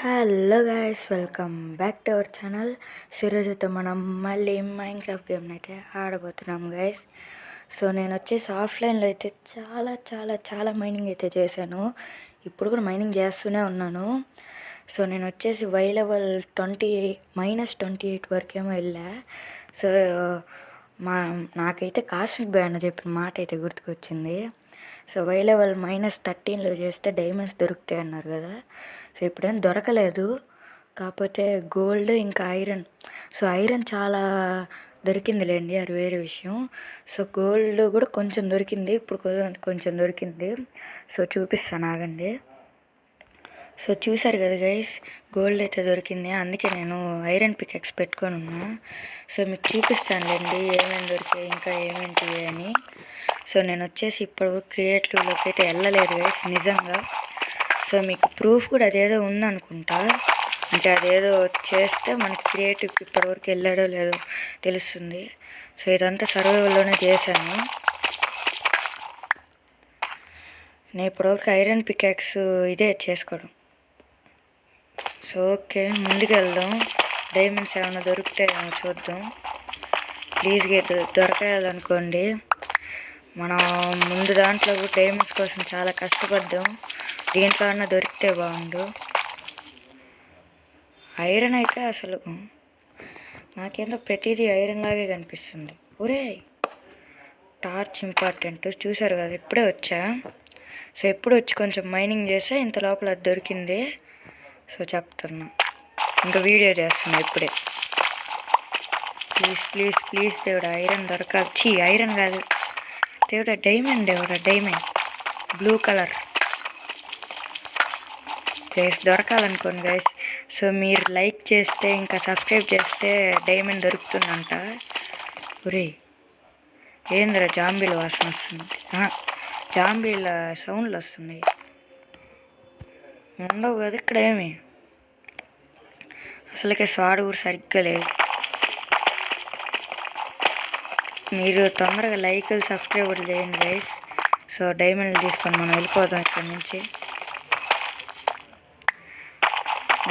Hello guys, welcome back to our channel. ఈరోజైతే మనం మళ్ళీ మైన్క్రాఫ్ట్ గేమ్ని అయితే ఆడబోతున్నాం గైస్. సో నేను వచ్చేసి ఆఫ్లైన్లో అయితే చాలా చాలా చాలా మైనింగ్ అయితే చేశాను. ఇప్పుడు కూడా మైనింగ్ చేస్తూనే ఉన్నాను. సో నేను వచ్చేసి వై లెవెల్ -28 వరకేమో వెళ్ళా. సో నాకైతే కాస్మిక్ బాయ్ అన్న చెప్పిన మాట అయితే గుర్తుకొచ్చింది. సో వై లెవెల్ -13లో చేస్తే డైమండ్స్ దొరుకుతాయి అన్నారు కదా. సో ఇప్పుడేం దొరకలేదు, కాకపోతే గోల్డ్ ఇంకా ఐరన్. సో ఐరన్ చాలా దొరికిందిలేండి, అది వేరే విషయం. సో గోల్డ్ కూడా కొంచెం దొరికింది, ఇప్పుడు కొంచెం దొరికింది. సో చూపిస్తాను ఆగండి. సో చూసారు కదా గైస్, గోల్డ్ అయితే దొరికింది, అందుకే నేను ఐరన్ పికెక్స్ పెట్టుకొని ఉన్నా. సో మీకు చూపిస్తానులేండి ఏమేమి దొరికాయి ఇంకా ఏమేంటి అని. సో నేను వచ్చేసి ఇప్పుడు క్రియేటివ్లోకి అయితే వెళ్ళలేదు గైస్ నిజంగా. సో మీకు ప్రూఫ్ కూడా అదేదో ఉందనుకుంటా, అంటే అదేదో చేస్తే మనకి క్రియేటివ్కి ఇప్పటివరకు వెళ్ళాడో లేదో తెలుస్తుంది. సో ఇదంతా సర్వైవల్లోనే చేశాను నేను ఇప్పటివరకు. ఐరన్ పికాక్స్ ఇదే చేసుకోవడం. సో ఓకే, ముందుకు వెళ్దాం. డైమండ్స్ ఏమైనా దొరుకుతాయేమో చూద్దాం. ప్లీజ్గా దొరకాలనుకోండి. మనం ముందు దాంట్లో డైమండ్స్ కోసం చాలా కష్టపడ్డాం, దీంట్లో అన్నా దొరికితే బాగుండు. ఐరన్ అయితే అసలు నాకేందో ప్రతిదీ ఐరన్ లాగే కనిపిస్తుంది. ఒరే టార్చ్ ఇంపార్టెంట్, చూసారు కదా ఇప్పుడే వచ్చా. సో ఎప్పుడు వచ్చి కొంచెం మైనింగ్ చేస్తే ఇంత లోపల అది దొరికింది. సో చెప్తున్నా, ఇంకా వీడియో చేస్తున్నా ఇప్పుడే. ప్లీజ్ ప్లీజ్ ప్లీజ్ దేవుడా ఐరన్ దొరకాలి. ఐరన్ కాదు దేవుడా, డైమండ్ దేవుడా, డైమండ్ బ్లూ కలర్ గైస్ దొరకాలనుకోండి గైస్. సో మీరు లైక్ చేస్తే ఇంకా సబ్స్క్రైబ్ చేస్తే డైమండ్ దొరుకుతుందంట. ఒరే ఏందిరా జాంబీల వాసన వస్తుంది, జాంబీల సౌండ్లు వస్తున్నాయి. ఉండవు కదా ఇక్కడ ఏమి, అసలుకే స్వాడు కూడా సరిగ్గా లేదు. మీరు తొందరగా లైక్లు సబ్స్క్రైబ్ చేయండి గైస్. సో డైమండ్లు తీసుకొని మనం వెళ్ళిపోదాం ఇక్కడ నుంచి.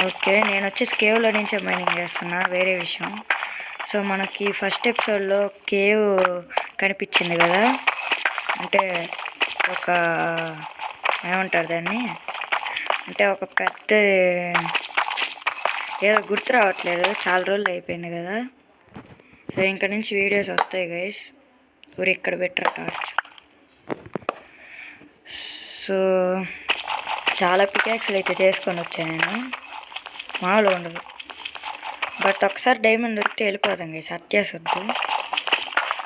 ఓకే, నేను వచ్చేసి కేవ్లో నుంచే మైనింగ్ చేస్తున్నా, వేరే విషయం. సో మనకి ఫస్ట్ ఎపిసోడ్లో కేవ్ కనిపించింది కదా, అంటే ఒక ఏమంటారు దాన్ని, అంటే ఒక పెద్ద ఏదో గుర్తు రావట్లేదు, చాలా రోజులు అయిపోయింది కదా. సో ఇంక నుంచి వీడియోస్ వస్తాయి గైస్. ఊరు ఇక్కడ పెట్టరా టార్చ్. సో చాలా పికాక్స్లు అయితే చేసుకొని వచ్చాను నేను, మామూలు ఉండదు. బట్ ఒకసారి డైమండ్ దొరికితే వెళ్ళిపోదాం గైస్, అత్యాసొద్దు.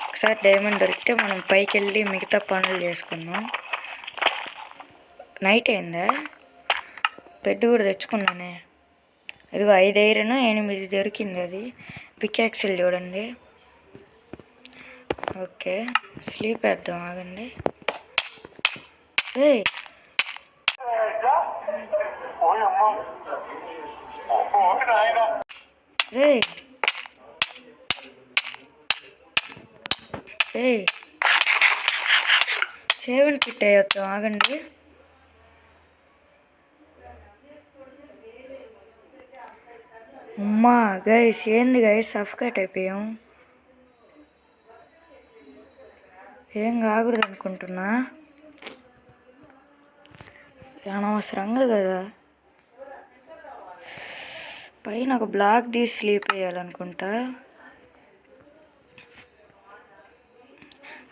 ఒకసారి డైమండ్ దొరికితే మనం పైకి వెళ్ళి మిగతా పనులు చేసుకున్నాం. నైట్ అయిందా, బెడ్ కూడా తెచ్చుకున్నానే. ఇదిగో 5 ఐరన్ 8 దొరికింది, అది పికాక్స్లు చూడండి. ఓకే స్లీప్ వేద్దాం ఆగండి. రే రే రే 7 కిట్ అయ్యొద్దాం ఆగండి. అమ్మా గైస్ ఏంది గైస్, సఫకేట్ అయిపోయాం. ఏం కాకూడదు అనుకుంటున్నా, అనవసరంగా కదా. పైన ఒక బ్లాక్ తీసి స్లీప్ వేయాలనుకుంటా.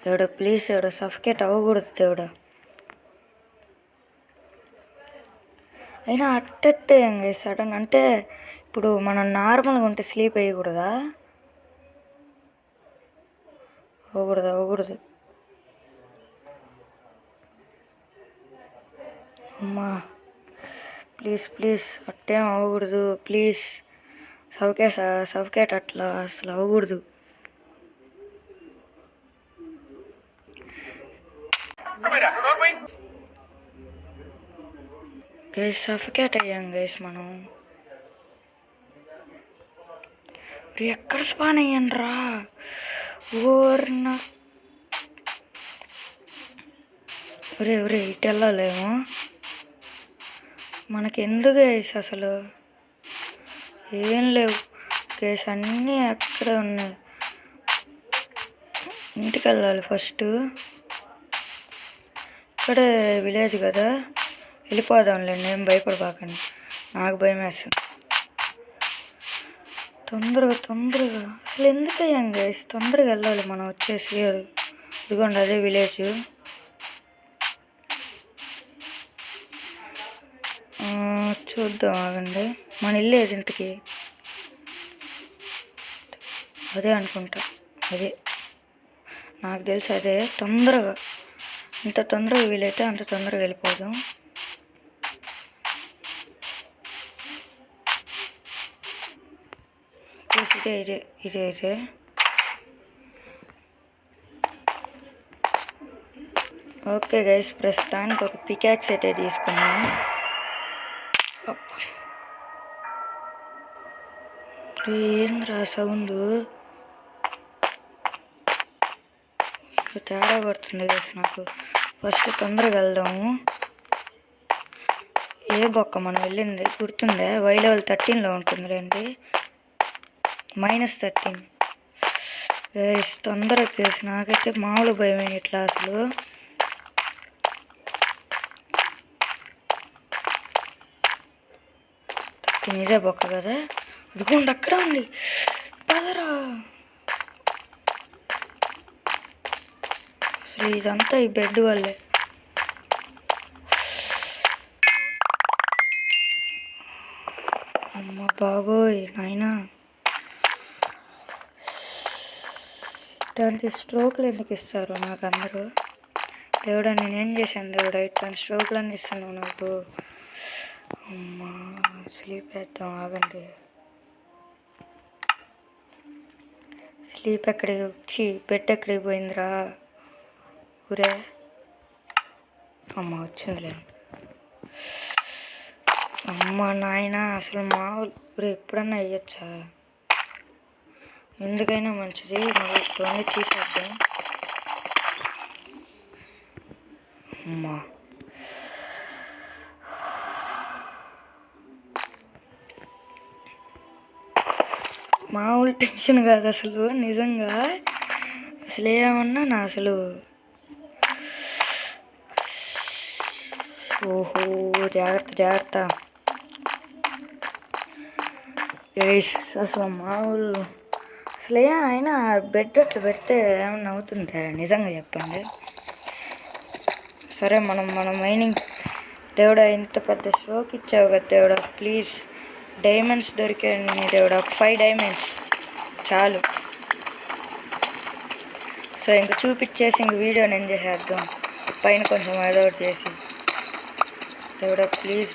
దేవుడా ప్లీజ్ దేవుడా, సఫకేట్ అవ్వకూడదు దేవుడా. అయినా అట్టట్టే సడన్ అంటే ఇప్పుడు మనం నార్మల్గా ఉంటే స్లీప్ వేయకూడదా? అవ్వకూడదు. అమ్మా ప్లీజ్ ప్లీజ్ అట్టేం అవ్వకూడదు ప్లీజ్. సఫకేట్ అట్లా అసలు అవ్వకూడదు. గైస్ సఫకేట్ అయ్యాం గైస్ మనం. ఎక్కడ స్పాన్ అయ్యాను రా ఓర్నా. ఒరే ఇటు వెళ్ళలేము, మనకి ఎందుకు గైస్ అసలు. ఏం లేవు కేసు, అన్నీ అక్కడే ఉన్నాయి. ఇంటికి వెళ్ళాలి ఫస్ట్. ఇక్కడే విలేజ్ కదా, వెళ్ళిపోదాంలేండి, ఏం భయపడబాకండి. నాకు భయం వేస్తుంది. తొందరగా అసలు ఎందుకు అయ్యాం గైస్, తొందరగా వెళ్ళాలి మనం వచ్చేసి. ఇదిగోండి అదే విలేజ్. చూద్దాం ఆగండి, మన ఇల్లు ఏది ఇంటికి? అదే అనుకుంటా, అదే నాకు తెలిసి అదే. తొందరగా, ఎంత తొందరగా వీలైతే అంత తొందరగా వెళ్ళిపోదాం. ఇదే. ఓకే గైస్, ప్రస్తుతానికి ఒక పికాక్స్ అయితే తీసుకున్నాం. ఏంద్రా సౌండ్, తేడా కొడుతుంది గైస్ నాకు. ఫస్ట్ తొందరగా వెళ్దాము. ఏ బొక్క మనం వెళ్ళింది గుర్తుందా? వై లెవెల్ 13లో ఉంటుందిలేండి, -13. తొందరగా కేసు, నాకైతే మామూలు భయం ఇట్లా అసలు. ఇదే బొక్క కదా, అదిగోండి అక్కడ ఉంది. పదరా, అసలు ఇదంతా ఈ బెడ్ వల్లే. అమ్మ బాబోయ్ నాయనా, ఇట్లాంటి స్ట్రోక్లు ఎందుకు ఇస్తారు నాకు అందరూ? దేవుడా నేనేం చేశాను దేవుడా, ఇట్లాంటి స్ట్రోక్లన్నీ ఇస్తాను నాకు. అమ్మా స్లీప్ వేద్దాం ఆగండి. స్లీప్ ఎక్కడికి వచ్చి బెడ్ ఎక్కడికి పోయిందిరా ఊరే? అమ్మ వచ్చిందిలే. అమ్మ నాయన, అసలు మామూలు ఊరే ఎప్పుడన్నా వేయచ్చా? ఎందుకైనా మంచిది, మళ్ళీ ఇవన్నీ తీసేద్దాం. అమ్మా మామూలు టెన్షన్ కాదు అసలు, నిజంగా అసలు ఏమన్నా నా అసలు. ఓహో జాగ్రత్త. అసలు మామూలు అసలు అయినా బెడ్ అట్లా పెడితే ఏమన్నా అవుతుందా? నిజంగా చెప్పండి. సరే మనం మైనింగ్, దేవుడా ఇంత పెద్ద షోకి ఇచ్చావు కదా దేవుడా, ప్లీజ్ డైమండ్స్ దొరికాయండి దేవుడా, 5 డైమండ్స్ చాలు. సో ఇంక చూపించేసి ఇంక వీడియోని ఎంజాయ్ చేద్దాం, పైన కొంచెం ఏదో ఒకటి చేసి. దేవుడా ప్లీజ్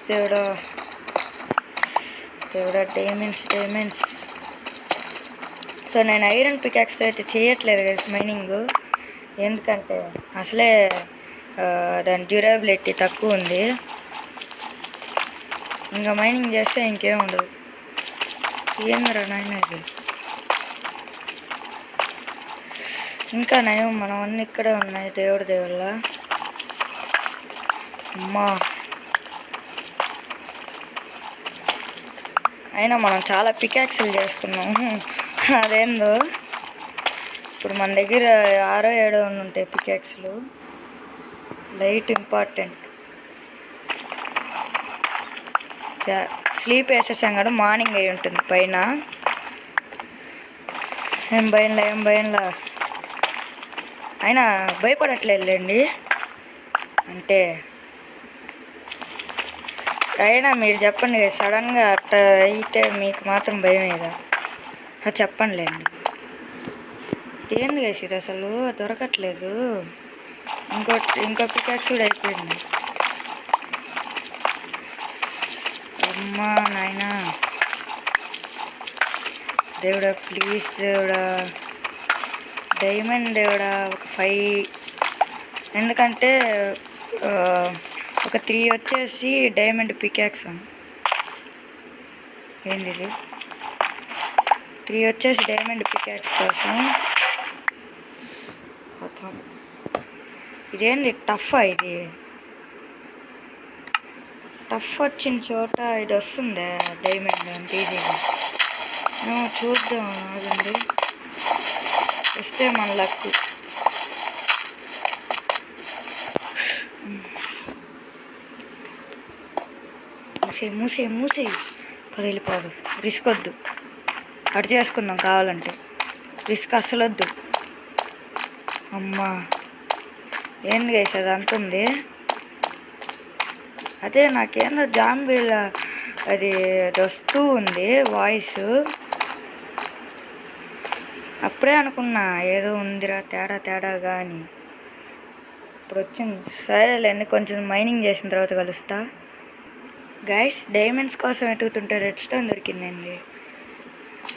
దేవుడా డైమండ్స్. సో నేను ఐరన్ పికాక్స్ అయితే చేయట్లేదు కదా మైనింగ్, ఎందుకంటే అసలే దాని డ్యూరబిలిటీ తక్కువ ఉంది. ఇంకా మైనింగ్ చేస్తే ఇంకేం ఉండదు. ఏందిరా నాయన ఇది, ఇంకా నయం మనం అన్నీ ఇక్కడే ఉన్నాయి దేవుడి దేవుళ్ళ. అమ్మా అయినా మనం చాలా పికాక్స్లు చేసుకున్నాము, అదేందో. ఇప్పుడు మన దగ్గర 6 7 ఉంటాయి పికాక్స్లు. Light important. స్లీప్ వేసేసాం కదా, మార్నింగ్ అయి ఉంటుంది పైన. ఏం భయంలా అయినా భయపడట్లేదులేండి. అంటే అయినా మీరు చెప్పండి కదా, సడన్గా అట్లా అయితే మీకు మాత్రం భయం కదా, అది చెప్పండిలేండి. ఏంది కదా ఇది అసలు దొరకట్లేదు. ఇంకో పికాక్స్ కూడా అయిపోయింది. అమ్మా నాయనా, దేవుడా ప్లీజ్ దేవుడా, డైమండ్ దేవుడా ఒక 5. ఎందుకంటే ఒక 3 వచ్చేసి డైమండ్ పికాక్స్. ఏంది ఇది? 3 వచ్చేసి డైమండ్ పికాక్స్ కోసం. ఇదేంది టఫా? ఇది టఫ్ వచ్చిన చోట ఇది వస్తుంది డైమండ్ అంత ఈజీగా. చూద్దాం ఆగండి, వస్తే మన లక్. మూసే పదిలిపోదు, రిస్క్ వద్దు, అటు చేసుకుందాం కావాలంటే, రిస్క్ అస్సలు వద్దు. అమ్మా ఏంది గైస్ అది అంతుంది. అదే నాకేందో జాంబీల అది వస్తూ ఉంది వాయిస్. అప్పుడే అనుకున్నా ఏదో ఉందిరా తేడాగా అని. ఇప్పుడు వచ్చింది. సరేలేండి, కొంచెం మైనింగ్ చేసిన తర్వాత కలుస్తా. గైస్ డైమండ్స్ కోసం వెతుకుతుంటే రెడ్ స్టోన్ దొరికిందండి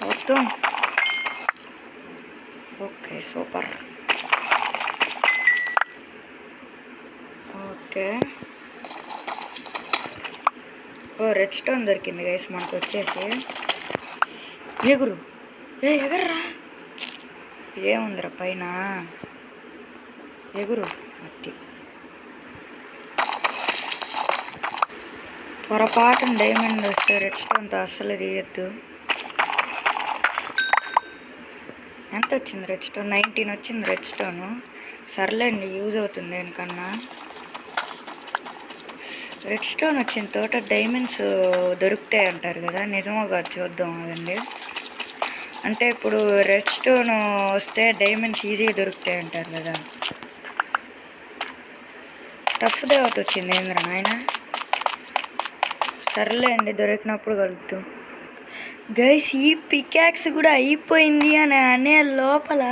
మొత్తం. Okay super. Okay red stone దొరికింది గైస్ మనకు వచ్చేసి. ఎగురు ఎగర్రా, ఏముందిరా పైన, ఎగురు. అట్టి పొరపాటున డైమండ్ వస్తే రెడ్ స్టోన్తో అస్సలు తీయద్దు. ఎంత వచ్చింది రెడ్ స్టోన్? 19 వచ్చింది రెడ్ స్టోను. సర్లేండి, యూజ్ అవుతుంది దేనికన్నా. రెడ్ స్టోన్ వచ్చిన తోట డైమండ్స్ దొరుకుతాయి అంటారు కదా, నిజమో కాదు చూద్దాం అదండి. అంటే ఇప్పుడు రెడ్ స్టోన్ వస్తే డైమండ్స్ ఈజీగా దొరుకుతాయి అంటారు కదా. టఫ్ దేవత వచ్చింది ఏంద్రా నాయన. సర్లేండి, దొరికినప్పుడు కలుగుతాం. గైస్ ఈ పికాక్స్ కూడా అయిపోయింది అని అనే లోపల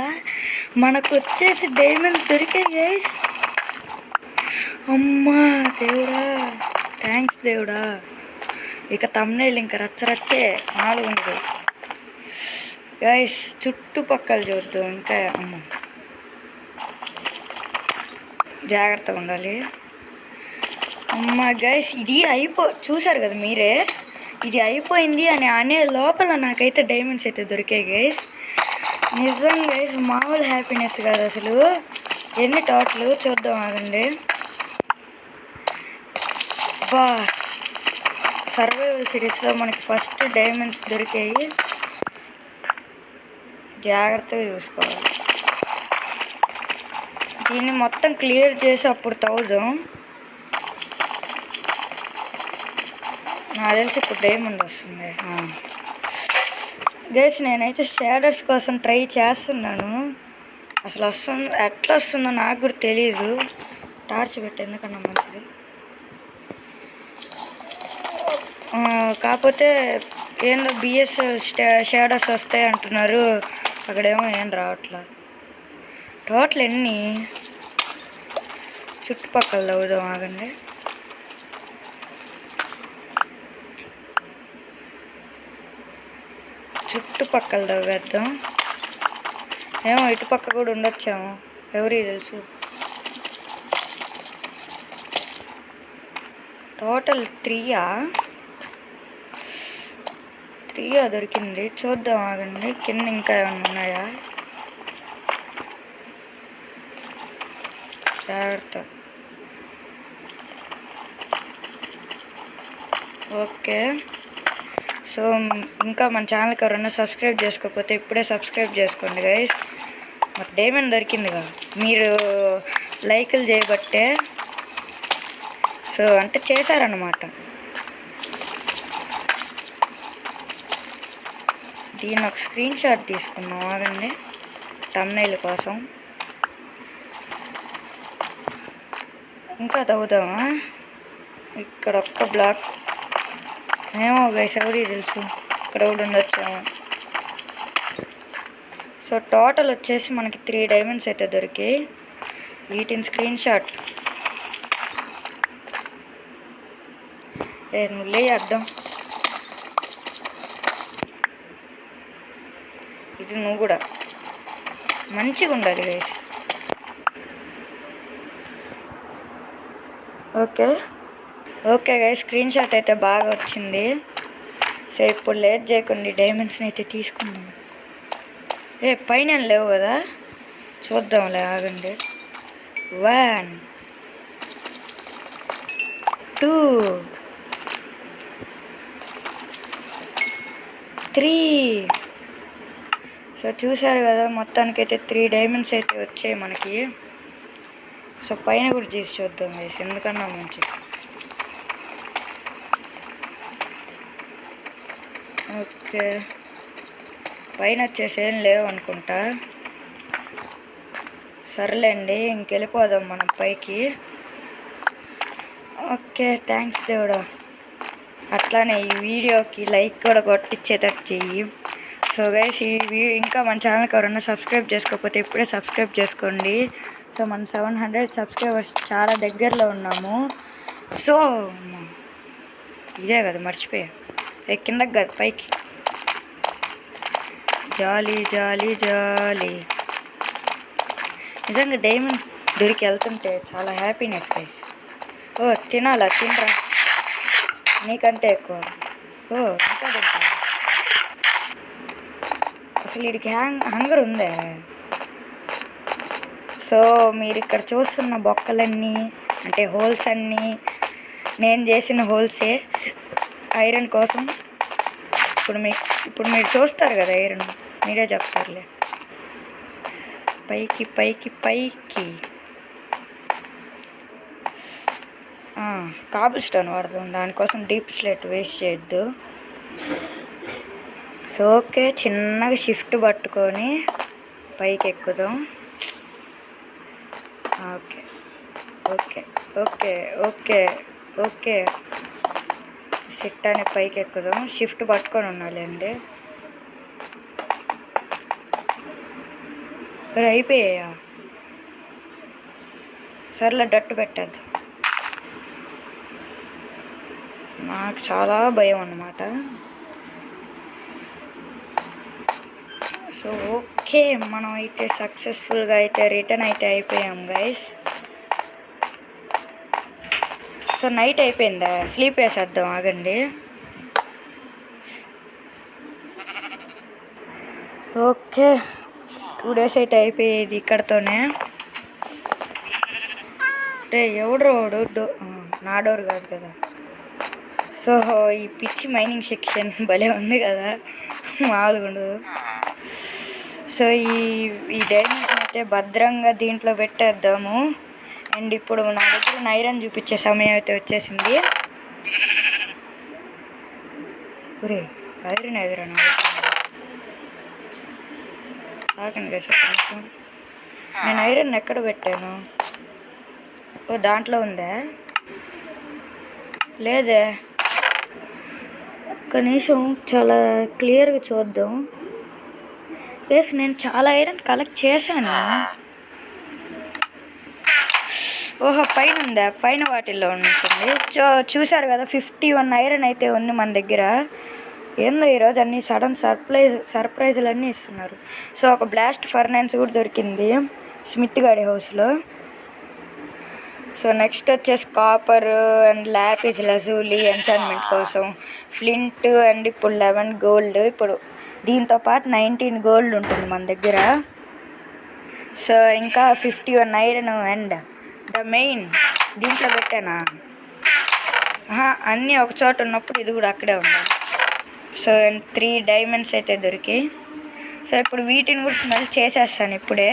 మనకు వచ్చేసి డైమండ్స్ దొరికాయి గైస్. అమ్మా దేవుడా, థ్యాంక్స్ దేవుడా. ఇక తమ్నైల్ ఇంకా రచ్చరచ్చే 400 గైస్. చుట్టుపక్కల చూద్దాం ఇంకా. అమ్మ జాగ్రత్తగా ఉండాలి. అమ్మ గైస్ ఇది చూసారు కదా మీరే, ఇది అయిపోయింది అని అనే లోపల నాకైతే డైమండ్స్ అయితే దొరికాయి గైస్. నిజం గైస్, మామూలు హ్యాపీనెస్ కాదు అసలు. ఎన్ని టోటల్ చూద్దాం ఆగండి. బా సర్వైవల్ సిరీస్లో మనకి ఫస్ట్ డైమండ్స్ దొరికాయి. జాగ్రత్తగా చూసుకోవాలి. దీన్ని మొత్తం క్లియర్ చేసి అప్పుడు 1000. నాకు తెలిసి ఇప్పుడు డైమండ్ వస్తుంది. గైస్ నేనైతే షేడర్స్ కోసం ట్రై చేస్తున్నాను. అసలు ఎట్లా వస్తుందో నాకు కూడా తెలీదు. టార్చ్ పెట్టి ఎందుకన్నా మంచిది. కాకపోతే ఏందో బిఎస్ షేడర్స్ వస్తాయి అంటున్నారు, అక్కడేమో ఏం రావట్లా. టోటల్ ఎన్ని చుట్టుపక్కల తవ్వుదాం ఆగండి. చుట్టుపక్కల తవ్వేద్దాం. ఏమో ఇటుపక్క కూడా ఉండొచ్చాము, ఎవరికి తెలుసు. టోటల్ 3 దొరికింది. చూద్దాం ఆగండి కింద ఇంకా ఏమైనా ఉన్నాయా. జాగ్రత్త. ఓకే సో ఇంకా మన ఛానల్కి ఎవరైనా సబ్స్క్రైబ్ చేసుకోకపోతే ఇప్పుడే సబ్స్క్రైబ్ చేసుకోండి గైస్. మాకు డైమండ్ దొరికిందిగా, మీరు లైకులు చేయబట్టే. సో అంటే చేశారన్నమాట. దీన్ని ఒక స్క్రీన్ షాట్ తీసుకున్నాం ఆగండి తమ్నైల్ కోసం. ఇంకా తవ్వుదామా? ఇక్కడ ఒక్క బ్లాక్ ఏమో గైస్, ఎవరికి తెలుసు, ఇక్కడ కూడా ఉండొచ్చాము. సో టోటల్ వచ్చేసి మనకి 3 డైమండ్స్ అయితే దొరికాయి. వీటిని స్క్రీన్ షాట్ నువ్వులే అడ్డం. ఇది నువ్వు కూడా మంచిగా ఉండాలి guys. Okay guys, screen shot అయితే బాగా వచ్చింది. సో ఇప్పుడు లేట్ చేయకుండా డైమండ్స్ని అయితే తీసుకుందాం. పైన లేవు కదా, చూద్దాంలే ఆగండి. 1 2 3. సో చూసారు కదా, మొత్తానికైతే 3 డైమండ్స్ అయితే వచ్చాయి మనకి. సో పైన కూడా చేసి చూద్దాం గైస్, ఎందుకన్నా మంచి. ఓకే, పైన వచ్చేసి ఏం లేవు అనుకుంటా. సర్లేండి, ఇంకెళ్ళిపోదాం మనం పైకి. ఓకే, థ్యాంక్స్ దేవుడా. అట్లానే ఈ వీడియోకి లైక్ కూడా కొట్టించేటట్టు చెయ్యి. సో గైస్, ఇంకా మన ఛానల్కి ఎవరన్నా సబ్స్క్రైబ్ చేసుకోకపోతే ఇప్పుడే సబ్స్క్రైబ్ చేసుకోండి. సో మన 700 సబ్స్క్రైబర్స్ చాలా దగ్గరలో ఉన్నాము. సో ఇదే కదా మర్చిపోయా, కిందకి కాదు పైకి. జాలీ జాలీ జాలీ. నిజంగా డైమండ్స్ దొరికి వెళ్తుంటే చాలా హ్యాపీనెస్ గైస్. ఓ తినాలా, తినరా, నీకంటే ఎక్కువ. ఓ ఇంకా తింటా. అసలు వీడికి హంగర్ ఉందే. సో మీరు ఇక్కడ చూస్తున్న బొక్కలన్నీ అంటే హోల్స్ అన్నీ నేను చేసిన హోల్సే ఐరన్ కోసం. ఇప్పుడు మీరు చూస్తారు కదా ఐరన్, మీరే చెప్తారులే. పైకి పైకి పైకి. కాబుల్ స్టోన్ వాడదాం, దానికోసం డీప్ స్లేట్ వేస్ట్ చేయొద్దు. సో ఓకే, చిన్నగా షిఫ్ట్ పట్టుకొని పైకి ఎక్కుదాం. Okay okay okay okay okay, sit అని పైకి ఎక్కుదాం. షిఫ్ట్ పట్టుకొని ఉండాలండి. అయిపోయాయా? సర్లే, డట్టు పెట్టద్దు. నాకు చాలా భయం అన్నమాట. సో ఓకే, మనం అయితే సక్సెస్ఫుల్గా అయితే రిటర్న్ అయితే అయిపోయాం గైస్. సో నైట్ అయిపోయిందా, స్లీప్ వేసేద్దాం, ఆగండి. ఓకే, 2 days అయితే అయిపోయేది ఇక్కడతోనే. రే ఎవడు నా డోర్ కాదు కదా. సో ఈ పిచ్చి మైనింగ్ సెక్షన్ భలే ఉంది కదా, మామూలుగా ఉండదు. సో ఈ డైమండ్స్ అయితే భద్రంగా దీంట్లో పెట్టేద్దాము. అండ్ ఇప్పుడు నా దగ్గర ఐరన్ చూపించే సమయం అయితే వచ్చేసింది. ఒరే ఐరన్ ఎదురా, ఆగండి కదా కొంచెం. నేను ఐరన్ ఎక్కడ పెట్టాను? ఓ దాంట్లో ఉందా? లేదే. కనీసం చాలా క్లియర్గా చూద్దాం. ఎస్, నేను చాలా ఐరన్ కలెక్ట్ చేశాను. ఓహో పైన ఉందా? పైన వాటిల్లో ఉంటుంది. చూసారు కదా, 51 ఐరన్ అయితే ఉంది మన దగ్గర. ఏందో ఈరోజు అన్ని సడన్ సర్ప్రైజులు అన్నీ ఇస్తున్నారు. సో ఒక బ్లాస్ట్ ఫర్నాన్స్ కూడా దొరికింది స్మిత్ గాడి హౌస్లో. సో నెక్స్ట్ వచ్చేసి కాపర్ అండ్ ల్యాపిస్ లజూలి ఎన్చాన్మెంట్ కోసం, ఫ్లింట్ అండ్ ఇప్పుడు 11 గోల్డ్. ఇప్పుడు దీంతో పాటు 19 గోల్డ్ ఉంటుంది మన దగ్గర. సో ఇంకా 51 ఐరన్ అండ్ ద మెయిన్ దీంట్లో పెట్టానా? అన్నీ ఒక చోట ఉన్నప్పుడు ఇది కూడా అక్కడే ఉండాలి. సో 3 డైమండ్స్ అయితే దొరికి. సో ఇప్పుడు వీటిని కూడా స్మెల్ చేసేస్తాను ఇప్పుడే.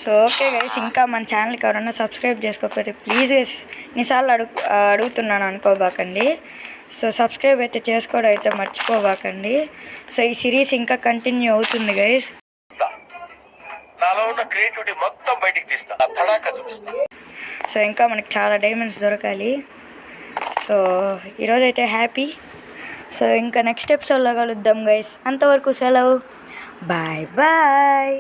సో ఓకే గైస్, ఇంకా మన ఛానల్కి ఎవరన్నా సబ్స్క్రైబ్ చేసుకోకపోతే ప్లీజ్ గైస్, ఎన్నిసార్లు అడుగుతున్నాను అనుకోబాకండి. సో సబ్స్క్రైబ్ అయితే చేసుకోవడం అయితే మర్చిపోబాకండి. సో ఈ సిరీస్ ఇంకా కంటిన్యూ అవుతుంది గైస్. నాలో ఉన్న క్రియేటివిటీ మొత్తం బయటికి తీస్తా, తడాకా చూపిస్తా. సో ఇంకా మనకి చాలా డైమండ్స్ దొరకాలి. సో ఈరోజైతే హ్యాపీ. సో ఇంకా నెక్స్ట్ ఎపిసోడ్లో కలుద్దాం గైస్. అంతవరకు సెలవు, బాయ్ బాయ్.